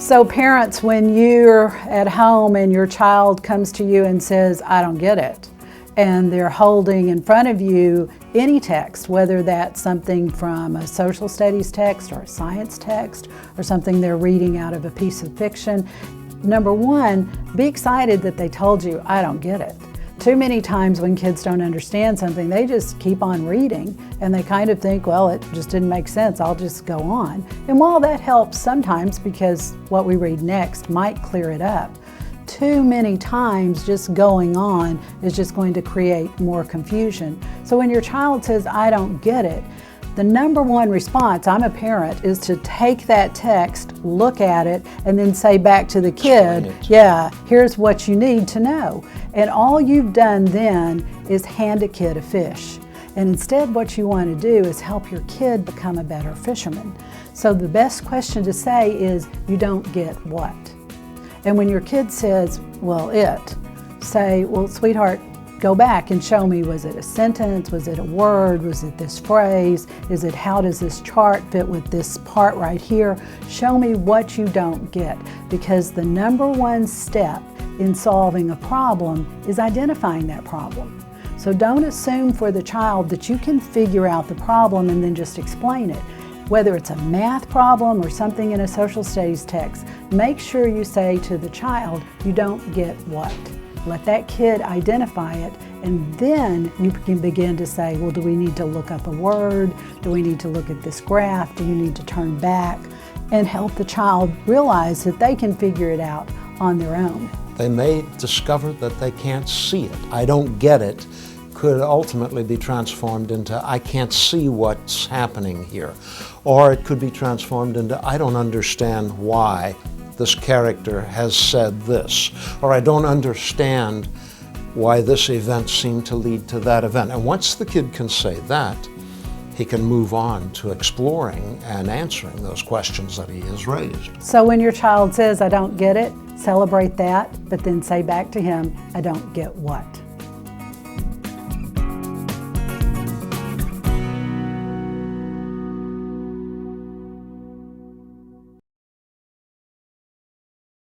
So parents, when you're at home and your child comes to you and says, I don't get it, and they're holding in front of you any text, whether that's something from a social studies text or a science text or something they're reading out of a piece of fiction, number one, be excited that they told you, I don't get it. Too many times when kids don't understand something, they just keep on reading and they kind of think, well, it just didn't make sense, I'll just go on. And while that helps sometimes because what we read next might clear it up, too many times just going on is just going to create more confusion. So when your child says, I don't get it, the number one response, I'm a parent, is to take that text, look at it, and then say back to the kid, yeah, here's what you need to know. And all you've done then is hand a kid a fish. And instead what you want to do is help your kid become a better fisherman. So the best question to say is, you don't get what? And when your kid says, well, say, well, sweetheart, go back and show me, was it a sentence, was it a word, was it this phrase, is it how does this chart fit with this part right here? Show me what you don't get, because the number one step in solving a problem is identifying that problem. So don't assume for the child that you can figure out the problem and then just explain it. Whether it's a math problem or something in a social studies text, make sure you say to the child, you don't get what. Let that kid identify it, and then you can begin to say, well, do we need to look up a word? Do we need to look at this graph? Do you need to turn back? And help the child realize that they can figure it out on their own. They may discover that they can't see it. I don't get it could ultimately be transformed into I can't see what's happening here. Or it could be transformed into I don't understand why this character has said this, or I don't understand why this event seemed to lead to that event. And once the kid can say that, he can move on to exploring and answering those questions that he has raised. So when your child says, I don't get it, celebrate that, but then say back to him, I don't get what.